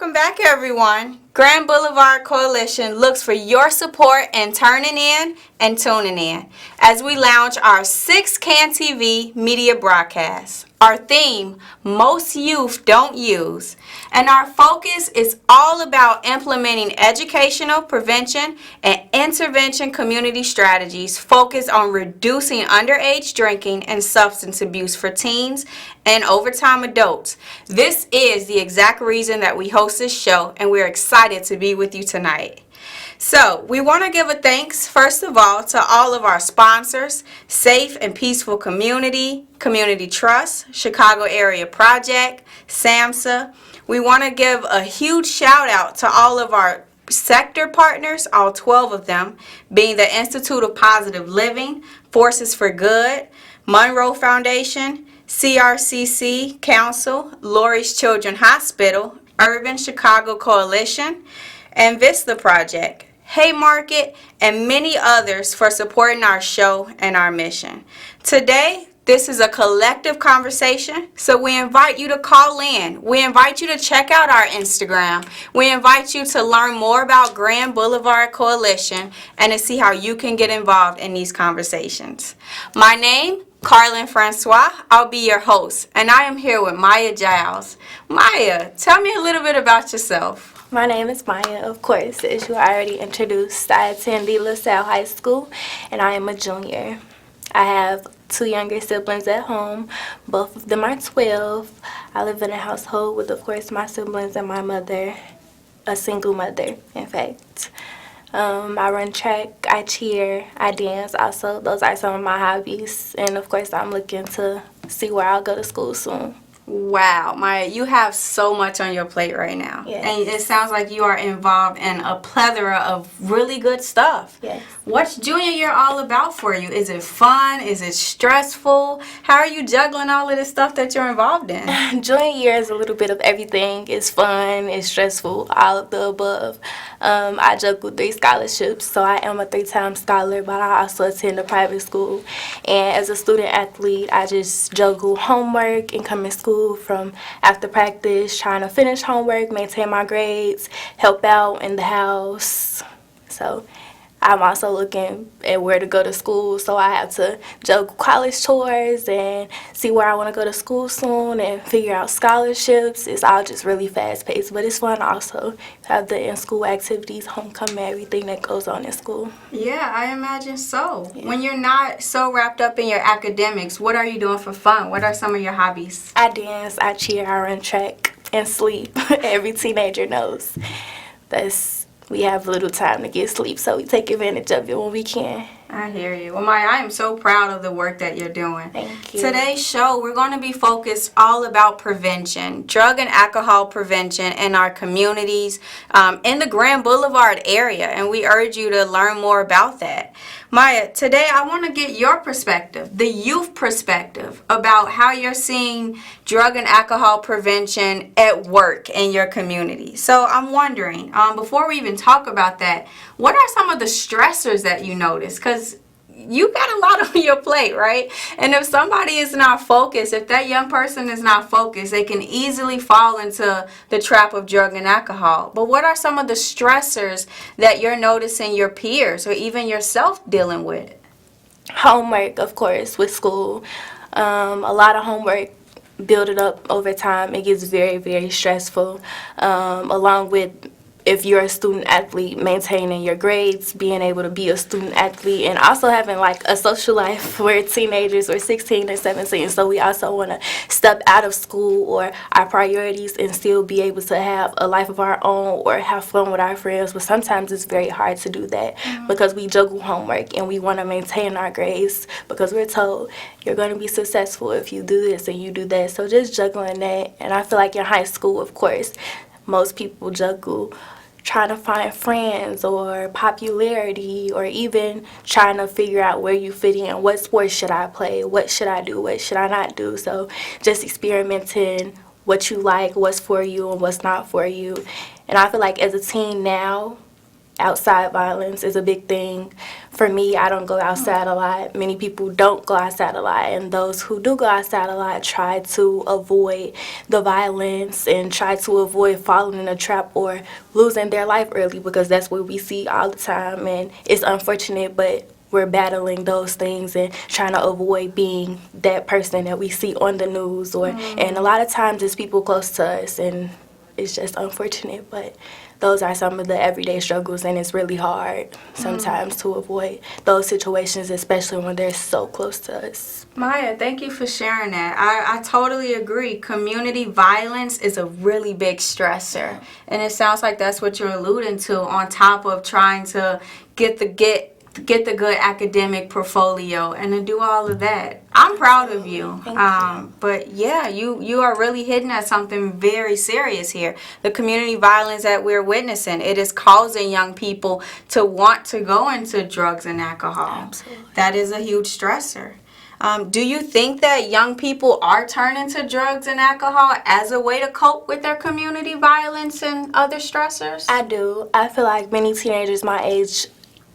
Welcome back, everyone. Grand Boulevard Coalition looks for your support in turning in and tuning in as we launch our 6th CAN TV media broadcast. Our theme, Most Youth Don't Use, and our focus is all about implementing educational, prevention, and intervention community strategies focused on reducing underage drinking and substance abuse for teens and overtime adults. This is the exact reason that we host this show, and we're excited to be with you tonight. So, we want to give a thanks, first of all, to all of our sponsors, Safe and Peaceful Community, Community Trust, Chicago Area Project, SAMHSA. We want to give a huge shout out to all of our sector partners, all 12 of them, being the Institute of Positive Living, Forces for Good, Monroe Foundation, CRCC Council, Lurie's Children's Hospital, Urban Chicago Coalition, and Vista Project, Haymarket, and many others for supporting our show and our mission. Today, this is a collective conversation, so we invite you to call in. We invite you to check out our Instagram. We invite you to learn more about Grand Boulevard Coalition and to see how you can get involved in these conversations. My name, Carlin Francois. I'll be your host, and I am here with Mya Giles. Mya, tell me a little bit about yourself. My name is Mya, of course, as you already introduced. I attend De La Salle High School, and I am a junior. I have 2 younger siblings at home. Both of them are 12. I live in a household with, of course, my siblings and my mother, a single mother, in fact. I run track, I cheer, I dance also. Those are some of my hobbies. And, of course, I'm looking to see where I'll go to school soon. Wow, Mya, you have so much on your plate right now. Yes. And it sounds like you are involved in a plethora of really good stuff. Yes. What's junior year all about for you? Is it fun? Is it stressful? How are you juggling all of this stuff that you're involved in? Junior year is a little bit of everything. It's fun, it's stressful, all of the above. I juggle 3 scholarships, so I am a 3-time scholar, but I also attend a private school. And as a student athlete, I just juggle homework and come to school from after practice, trying to finish homework, maintain my grades, help out in the house. So I'm also looking at where to go to school, so I have to juggle college tours and see where I want to go to school soon and figure out scholarships. It's all just really fast-paced, but it's fun also. Have the in-school activities, homecoming, everything that goes on in school. Yeah, I imagine so. Yeah. When you're not so wrapped up in your academics, what are you doing for fun? What are some of your hobbies? I dance, I cheer, I run track, and sleep. Every teenager knows. We have little time to get sleep, so we take advantage of it when we can. I hear you. Well, Mya, I am so proud of the work that you're doing. Thank you. Today's show, we're going to be focused all about prevention, drug and alcohol prevention in our communities in the Grand Boulevard area, and we urge you to learn more about that. Mya, today I want to get your perspective, the youth perspective, about how you're seeing drug and alcohol prevention at work in your community. So I'm wondering, before we even talk about that, what are some of the stressors that you notice? Because you got a lot on your plate, right? And if somebody is not focused, if that young person is not focused, they can easily fall into the trap of drug and alcohol. But what are some of the stressors that you're noticing your peers or even yourself dealing with? Homework, of course, with school. A lot of homework, build it up over time. It gets very, very stressful, along with if you're a student athlete, maintaining your grades, being able to be a student athlete, and also having like a social life where teenagers are 16 or 17. So we also want to step out of school or our priorities and still be able to have a life of our own or have fun with our friends. But sometimes it's very hard to do that because we juggle homework and we want to maintain our grades because we're told you're going to be successful if you do this and you do that. So just juggling that. And I feel like in high school, of course, most people juggle trying to find friends or popularity or even trying to figure out where you fit in. What sports should I play? What should I do? What should I not do? So just experimenting what you like, what's for you and what's not for you. And I feel like as a teen now, outside violence is a big thing. For me, I don't go outside a lot. Many people don't go outside a lot, and those who do go outside a lot try to avoid the violence and try to avoid falling in a trap or losing their life early, because that's what we see all the time, and it's unfortunate, but we're battling those things and trying to avoid being that person that we see on the news, or and a lot of times it's people close to us, and it's just unfortunate, but those are some of the everyday struggles, and it's really hard sometimes to avoid those situations, especially when they're so close to us. Mya, thank you for sharing that. I totally agree. Community violence is a really big stressor. And it sounds like that's what you're alluding to, on top of trying to get the good academic portfolio and to do all of that. I'm proud of you. Thank you. But yeah, you are really hitting at something very serious here. The community violence that we're witnessing, it is causing young people to want to go into drugs and alcohol. Absolutely. That is a huge stressor. Do you think that young people are turning to drugs and alcohol as a way to cope with their community violence and other stressors? I do. I feel like many teenagers my age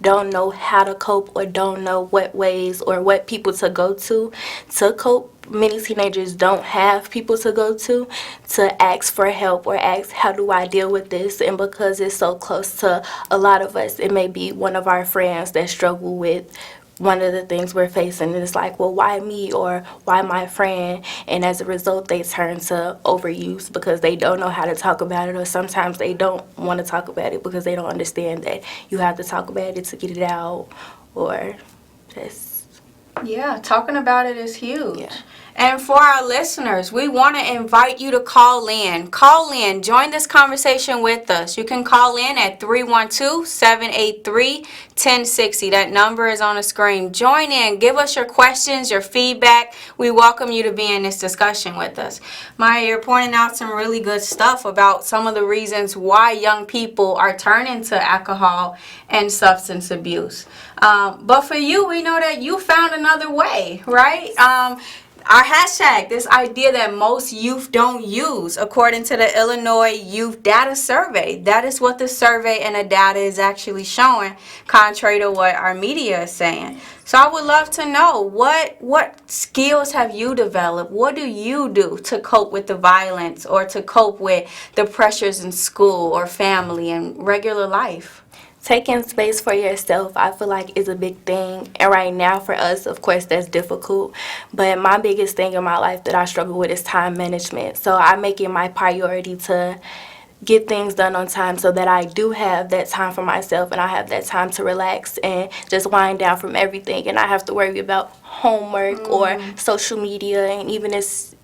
don't know how to cope, or don't know what ways or what people to go to cope. Many teenagers don't have people to go to ask for help or ask, how do I deal with this? And because it's so close to a lot of us, it may be one of our friends that struggle with one of the things we're facing, and it's like, well, why me, or why my friend? And as a result, they turn to overuse because they don't know how to talk about it, or sometimes they don't want to talk about it because they don't understand that you have to talk about it to get it out, or just... Yeah, talking about it is huge. Yeah. And for our listeners, we want to invite you to call in. Call in. Join this conversation with us. You can call in at 312-783-1060. That number is on the screen. Join in. Give us your questions, your feedback. We welcome you to be in this discussion with us. Mya, you're pointing out some really good stuff about some of the reasons why young people are turning to alcohol and substance abuse. But for you, we know that you found another way, right? Our hashtag, this idea that most youth don't use, according to the Illinois Youth Data Survey. That is what the survey and the data is actually showing, contrary to what our media is saying. So I would love to know, what skills have you developed? What do you do to cope with the violence, or to cope with the pressures in school or family and regular life? Taking space for yourself, I feel like, is a big thing. And right now for us, of course, that's difficult. But my biggest thing in my life that I struggle with is time management. So I make it my priority to get things done on time so that I do have that time for myself, and I have that time to relax and just wind down from everything, and I have to worry about homework or social media, and even if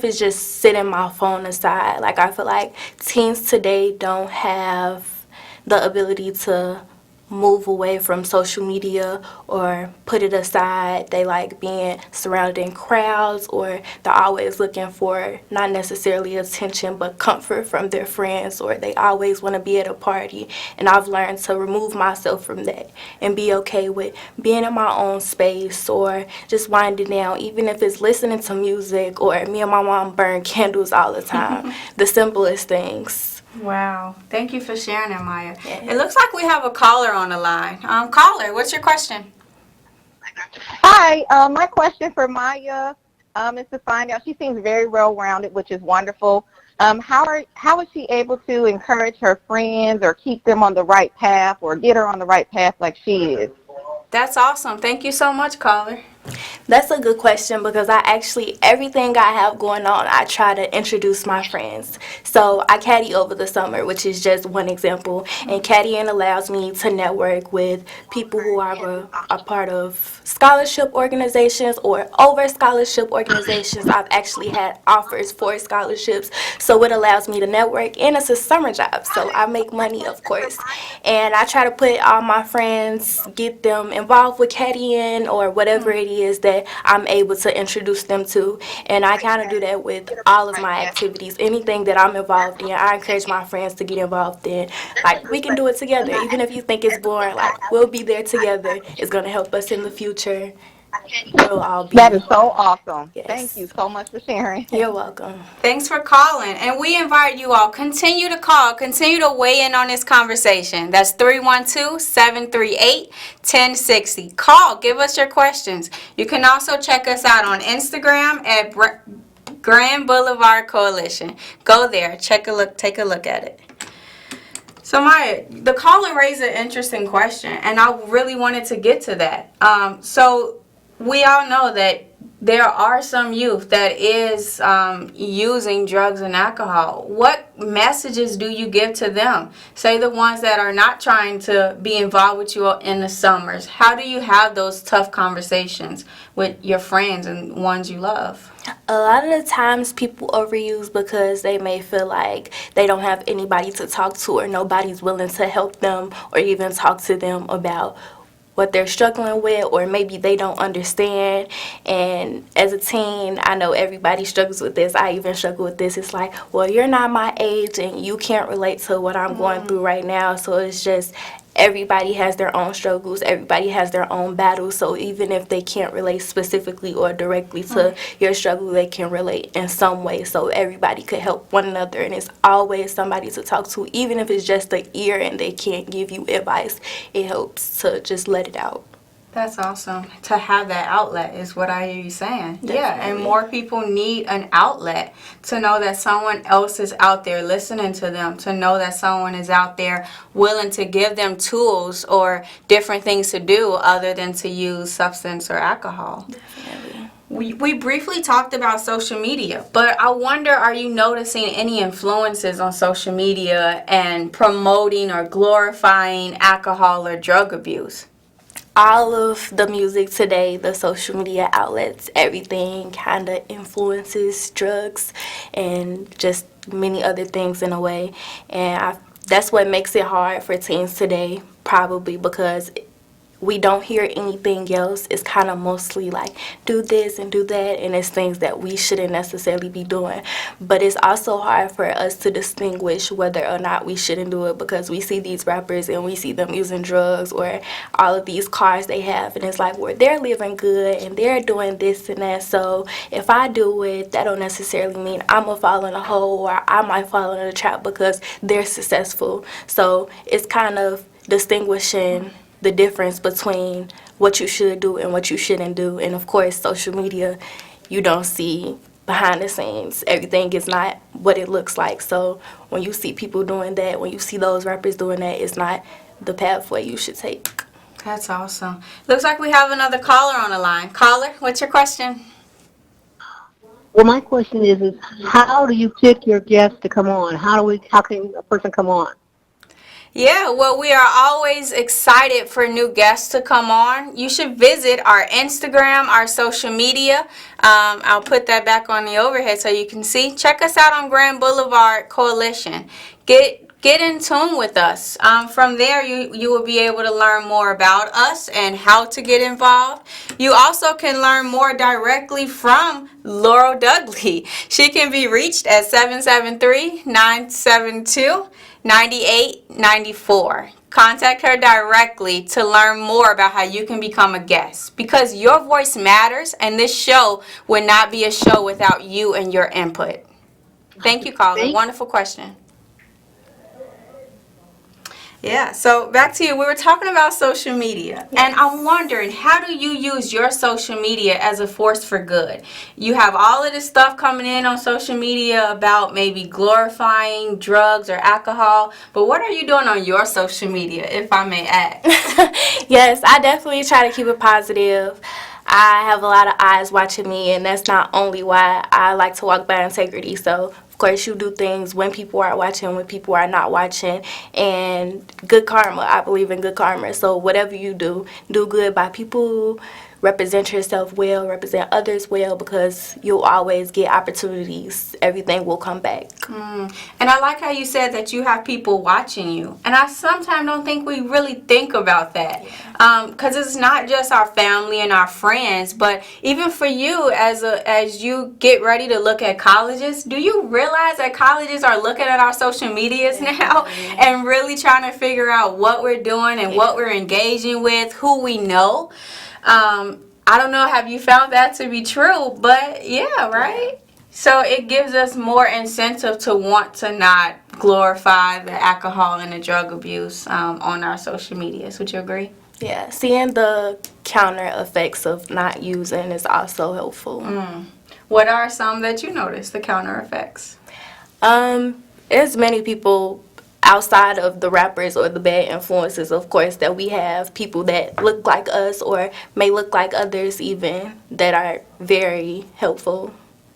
it's just setting my phone aside. Like, I feel like teens today don't have the ability to move away from social media or put it aside. They like being surrounded in crowds, or they're always looking for not necessarily attention but comfort from their friends, or they always want to be at a party. And I've learned to remove myself from that and be okay with being in my own space, or just winding down, even if it's listening to music, or me and my mom burn candles all the time. The simplest things. Wow. Thank you for sharing that, Mya. Yeah. It looks like we have a caller on the line. Caller, what's your question? Hi, my question for Mya is to find out, she seems very well-rounded, which is wonderful. How is she able to encourage her friends or keep them on the right path, or get her on the right path like she is? That's awesome. Thank you so much, caller. That's a good question, because everything I have going on, I try to introduce my friends. So I caddy over the summer, which is just one example. And caddying allows me to network with people who are a part of scholarship organizations or over scholarship organizations. I've actually had offers for scholarships. So it allows me to network, and it's a summer job. So I make money, of course. And I try to put all my friends, get them involved with caddying or whatever it is that I'm able to introduce them to. And I kind of do that with all of my activities. Anything that I'm involved in, I encourage my friends to get involved in. Like, we can do it together. Even if you think it's boring, like, we'll be there together. It's going to help us in the future. It'll all be. That is so awesome. Thank you Yes. so much for sharing. You're welcome. Thanks for calling. And we invite you all, continue to call, continue to weigh in on this conversation. That's 312-738-1060. Call, give us your questions. You can also check us out on Instagram at Grand Boulevard Coalition. Go there, take a look at it. So Maya, the caller raised an interesting question, and I really wanted to get to that. So we all know that there are some youth that is using drugs and alcohol. What messages do you give to them? Say the ones that are not trying to be involved with you in the summers. How do you have those tough conversations with your friends and ones you love? A lot of the times people overuse because they may feel like they don't have anybody to talk to or nobody's willing to help them or even talk to them about what they're struggling with, or maybe they don't understand. And as a teen, I know everybody struggles with this. I even struggle with this. It's like, well, you're not my age and you can't relate to what I'm going through right now. So it's just everybody has their own struggles. Everybody has their own battles. So even if they can't relate specifically or directly to your struggle, they can relate in some way. So everybody could help one another. And it's always somebody to talk to. Even if it's just an ear and they can't give you advice, it helps to just let it out. That's awesome. To have that outlet is what I hear you saying. Definitely. Yeah, and more people need an outlet to know that someone else is out there listening to them, to know that someone is out there willing to give them tools or different things to do other than to use substance or alcohol. Definitely. We briefly talked about social media, but I wonder, are you noticing any influences on social media and promoting or glorifying alcohol or drug abuse? All of the music today, the social media outlets, everything kind of influences drugs and just many other things in a way. And that's what makes it hard for teens today, probably because we don't hear anything else. It's kind of mostly like, do this and do that, and it's things that we shouldn't necessarily be doing. But it's also hard for us to distinguish whether or not we shouldn't do it, because we see these rappers and we see them using drugs or all of these cars they have, and it's like, well, they're living good and they're doing this and that, so if I do it, that don't necessarily mean I'm gonna fall in a hole or I might fall in a trap because they're successful. So it's kind of distinguishing the difference between what you should do and what you shouldn't do. And of course, social media, you don't see behind the scenes. Everything is not what it looks like. So when you see people doing that, when you see those rappers doing that, it's not the pathway you should take. That's awesome. Looks like we have another caller on the line. Caller, what's your question? Well, my question is how do you pick your guests to come on? How can a person come on? Yeah, well, we are always excited for new guests to come on. You should visit our Instagram, our social media. I'll put that back on the overhead so you can see. Check us out on Grand Boulevard Coalition. Get in tune with us. From there, you will be able to learn more about us and how to get involved. You also can learn more directly from Laurel Dudley. She can be reached at 773-972-9894. Contact her directly to learn more about how you can become a guest, because your voice matters, and this show would not be a show without you and your input. Thank you, caller. Wonderful question. Yeah, so back to you. We were talking about social media, and I'm wondering, how do you use your social media as a force for good? You have all of this stuff coming in on social media about maybe glorifying drugs or alcohol, but what are you doing on your social media, if I may ask? Yes, I definitely try to keep it positive. I have a lot of eyes watching me, and that's not only why I like to walk by integrity. So of course, you do things when people are watching, when people are not watching, and good karma. I believe in good karma. So whatever you do good by people. Represent yourself well, represent others well, because you'll always get opportunities. Everything will come back. And I like how you said that you have people watching you. And I sometimes don't think we really think about that. Because it's not just our family and our friends, but even for you as you get ready to look at colleges, do you realize that colleges are looking at our social medias now and really trying to figure out what we're doing and what we're engaging with, who we know? I don't know, have you found that to be true? But yeah, right? So it gives us more incentive to want to not glorify the alcohol and the drug abuse on our social medias. Would you agree? Yeah, seeing the counter effects of not using is also helpful. What are some that you notice, the counter effects? There's many people outside of the rappers or the bad influences, of course, that we have people that look like us or may look like others even that are very helpful.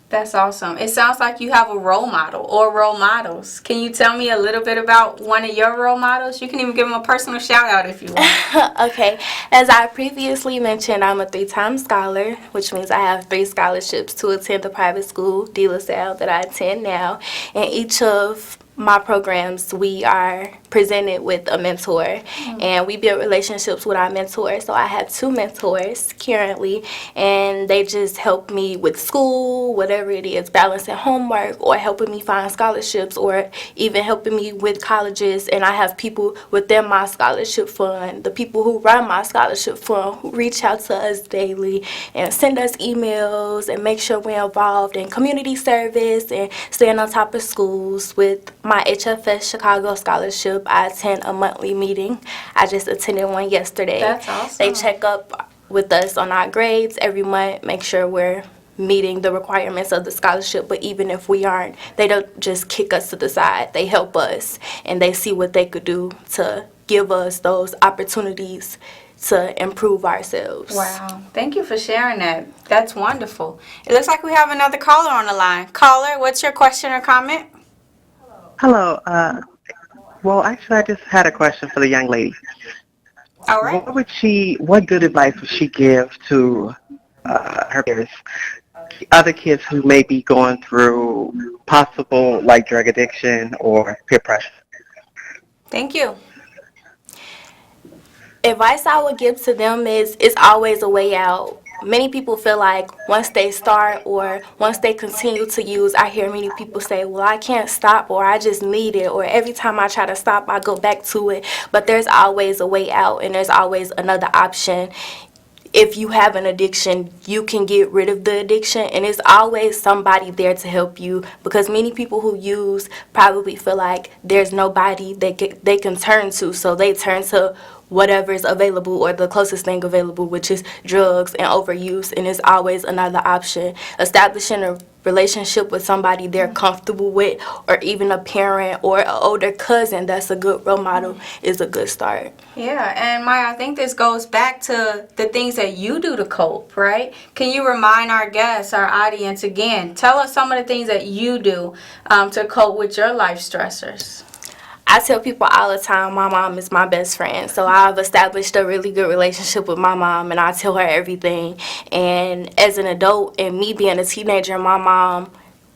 That's awesome. It sounds like you have a role model or role models. Can you tell me a little bit about one of your role models? You can even give them a personal shout out if you want. Okay, as I previously mentioned, I'm a 3-time scholar, which means I have 3 scholarships to attend the private school, De La Salle, that I attend now. And each of my programs, we are presented with a mentor, and we build relationships with our mentors. So I have 2 mentors currently, and they just help me with school, whatever it is, balancing homework or helping me find scholarships or even helping me with colleges. And I have people within my scholarship fund, the people who run my scholarship fund, who reach out to us daily and send us emails and make sure we're involved in community service and staying on top of schools. With my HFS Chicago scholarship, I attend a monthly meeting. I just attended one yesterday. That's awesome. They check up with us on our grades every month, make sure we're meeting the requirements of the scholarship. But even if we aren't, they don't just kick us to the side. They help us, and they see what they could do to give us those opportunities to improve ourselves. Wow. Thank you for sharing that. That's wonderful. It looks like we have another caller on the line. Caller, what's your question or comment? Hello. Well, actually, I just had a question for the young lady. All right. What good advice would she give to her peers, other kids who may be going through possible like drug addiction or peer pressure? Thank you. Advice I would give to them is it's always a way out. Many people feel like once they start or once they continue to use, I hear many people say, well, I can't stop, or I just need it, or every time I try to stop, I go back to it. But there's always a way out, and there's always another option. If you have an addiction, you can get rid of the addiction, and it's always somebody there to help you, because many people who use probably feel like there's nobody they can turn to, so they turn to whatever's available or the closest thing available, which is drugs and overuse, and it's always another option. Establishing a relationship with somebody they're comfortable with, or even a parent or an older cousin that's a good role model, is a good start. Yeah, and Maya, I think this goes back to the things that you do to cope, right? Can you remind our guests, our audience again, tell us some of the things that you do to cope with your life stressors? I tell people all the time, my mom is my best friend. So I've established a really good relationship with my mom, and I tell her everything. And as an adult and me being a teenager, my mom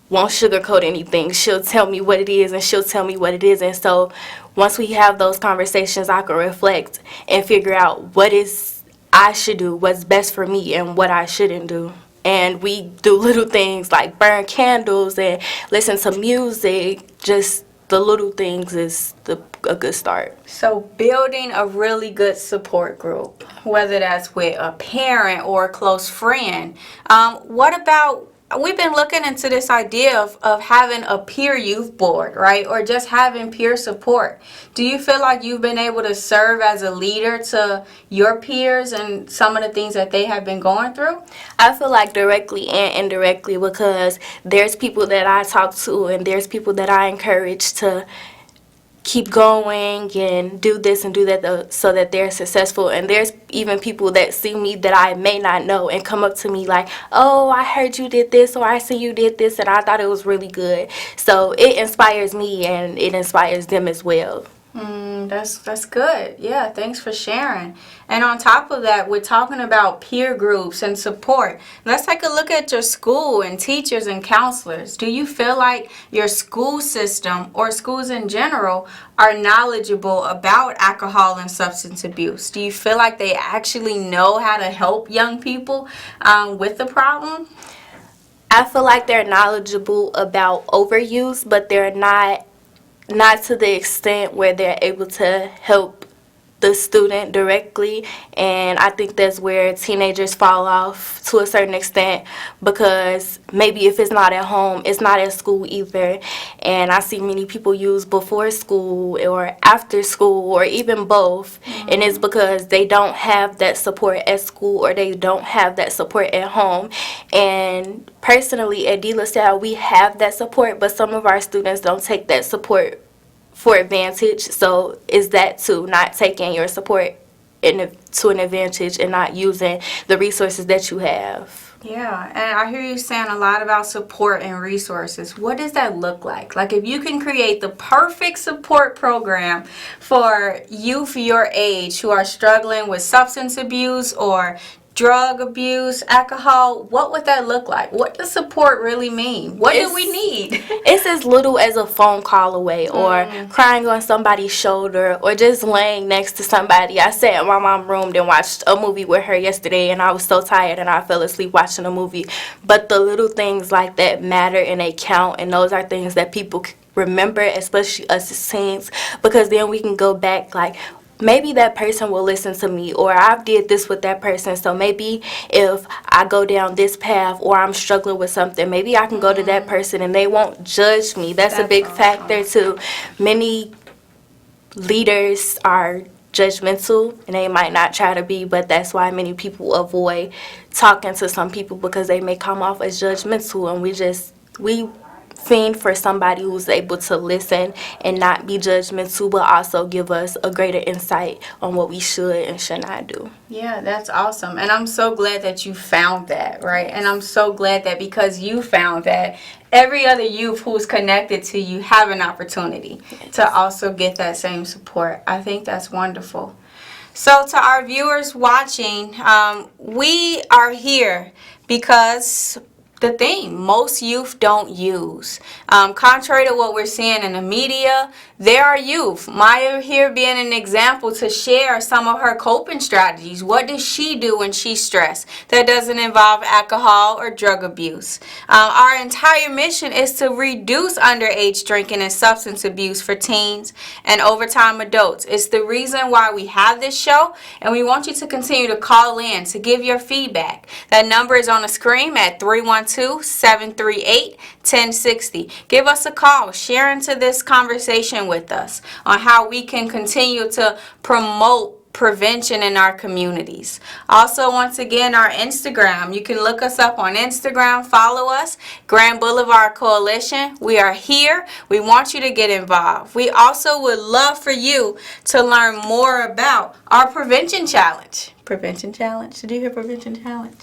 won't sugarcoat anything. She'll tell me what it is, and she'll tell me what it isn't. So once we have those conversations, I can reflect and figure out what is I should do, what's best for me, and what I shouldn't do. And we do little things like burn candles and listen to music. Just the little things is a good start. So building a really good support group, whether that's with a parent or a close friend. What about, we've been looking into this idea of having a peer youth board, right? Or just having peer support. Do you feel like you've been able to serve as a leader to your peers and some of the things that they have been going through? I feel like directly and indirectly, because there's people that I talk to and there's people that I encourage to keep going and do this and do that so that they're successful. And there's even people that see me that I may not know and come up to me like, oh, I heard you did this, or I see you did this, and I thought it was really good. So it inspires me and it inspires them as well. That's good. Yeah, thanks for sharing. And on top of that, we're talking about peer groups and support. Let's take a look at your school and teachers and counselors. Do you feel like your school system or schools in general are knowledgeable about alcohol and substance abuse? Do you feel like they actually know how to help young people with the problem? I feel like they're knowledgeable about overuse, but they're not to the extent where they're able to help the student directly, and I think that's where teenagers fall off to a certain extent, because maybe if it's not at home, it's not at school either. And I see many people use before school or after school or even both, and it's because they don't have that support at school or they don't have that support at home. And personally at De La Salle, we have that support, but some of our students don't take that support for advantage. So is that to not taking your support to an advantage and not using the resources that you have? Yeah, and I hear you saying a lot about support and resources. What does that look like? Like, if you can create the perfect support program for youth your age who are struggling with substance abuse or drug abuse, alcohol, what would that look like? What does support really mean? What do we need? It's as little as a phone call away, or crying on somebody's shoulder, or just laying next to somebody. I sat in my mom's room and watched a movie with her yesterday, and I was so tired and I fell asleep watching a movie. But the little things like that matter, and they count, and those are things that people remember, especially us as teens, because then we can go back like, maybe that person will listen to me, or I've did this with that person, so maybe if I go down this path or I'm struggling with something, maybe I can go to that person and they won't judge me. That's a big awesome. factor too. Many leaders are judgmental, and they might not try to be, but that's why many people avoid talking to some people, because they may come off as judgmental, and we fiend for somebody who's able to listen and not be judgmental, but also give us a greater insight on what we should and should not do. Yeah, that's awesome. And I'm so glad that you found that, right? And I'm so glad that because you found that, every other youth who's connected to you have an opportunity to also get that same support. I think that's wonderful. So to our viewers watching, we are here because the theme, most youth don't use. Contrary to what we're seeing in the media, there are youth. Mya here being an example to share some of her coping strategies. What does she do when she's stressed that doesn't involve alcohol or drug abuse? Our entire mission is to reduce underage drinking and substance abuse for teens and overtime adults. It's the reason why we have this show, and we want you to continue to call in to give your feedback. That number is on the screen at 312-738-1060. Give us a call. Share into this conversation with us on how we can continue to promote prevention in our communities. Also, once again, our Instagram. You can look us up on Instagram. Follow us, Grand Boulevard Coalition. We are here. We want you to get involved. We also would love for you to learn more about our prevention challenge. Prevention challenge? Did you hear prevention challenge?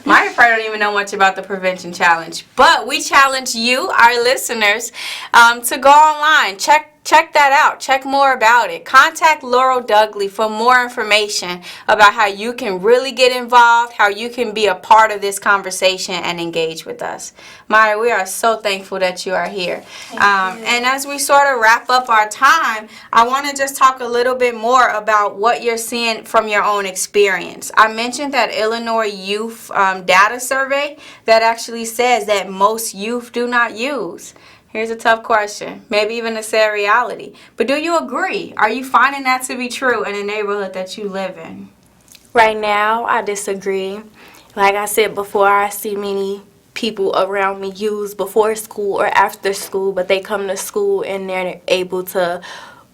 My probably don't even know much about the prevention challenge, but we challenge you, our listeners, to go online. Check that out. Check more about it. Contact Laurel Dudley for more information about how you can really get involved, how you can be a part of this conversation and engage with us. Mya, we are so thankful that you are here. And as we sort of wrap up our time, I want to just talk a little bit more about what you're seeing from your own experience. I mentioned that Illinois youth data survey that actually says that most youth do not use. Here's a tough question, maybe even a sad reality. But do you agree? Are you finding that to be true in the neighborhood that you live in? Right now, I disagree. Like I said before, I see many people around me use before school or after school, but they come to school and they're able to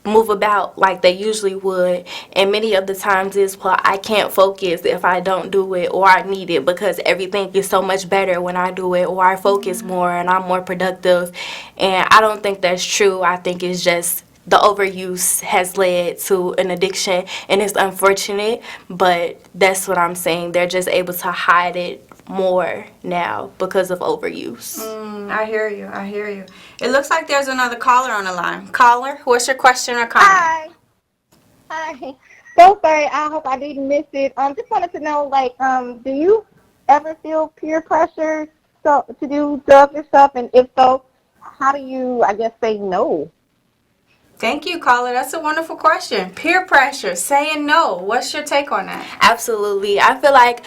move about like they usually would, and many of the times is, well, I can't focus if I don't do it, or I need it because everything is so much better when I do it, or I focus more and I'm more productive. And I don't think that's true. I think it's just the overuse has led to an addiction, and it's unfortunate, but that's what I'm saying. They're just able to hide it more now because of overuse. I hear you. It looks like there's another caller on the line. Caller, what's your question or comment? Hi. So sorry. I hope I didn't miss it. Just wanted to know, do you ever feel peer pressure to do drugs and stuff? And if so, how do you, say no? Thank you, caller. That's a wonderful question. Peer pressure, saying no. What's your take on that? Absolutely. I feel like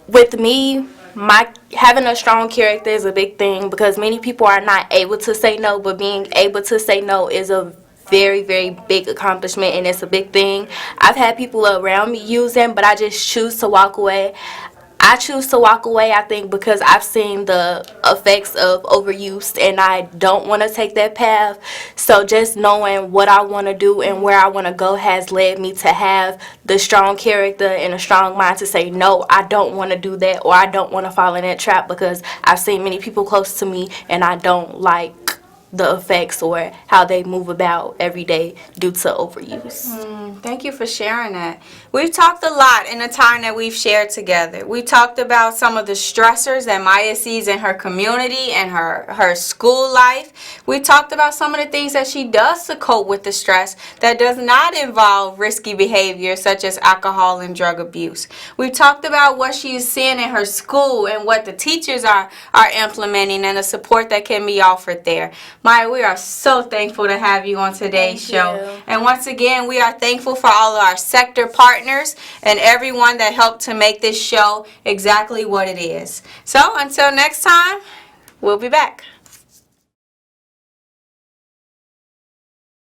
with me, my having a strong character is a big thing, because many people are not able to say no, but being able to say no is a very, very big accomplishment, and it's a big thing. I've had people around me use them, but I just choose to walk away. I choose to walk away, I think, because I've seen the effects of overuse and I don't want to take that path. So just knowing what I want to do and where I want to go has led me to have the strong character and a strong mind to say, no, I don't want to do that, or I don't want to fall in that trap, because I've seen many people close to me and I don't like the effects or how they move about every day due to overuse. Thank you for sharing that. We've talked a lot in the time that we've shared together. We talked about some of the stressors that Mya sees in her community and her school life. We talked about some of the things that she does to cope with the stress that does not involve risky behavior such as alcohol and drug abuse. We talked about what she is seeing in her school and what the teachers are implementing and the support that can be offered there. Mya, we are so thankful to have you on today's show. You. And once again, we are thankful for all of our sector partners and everyone that helped to make this show exactly what it is. So until next time, we'll be back.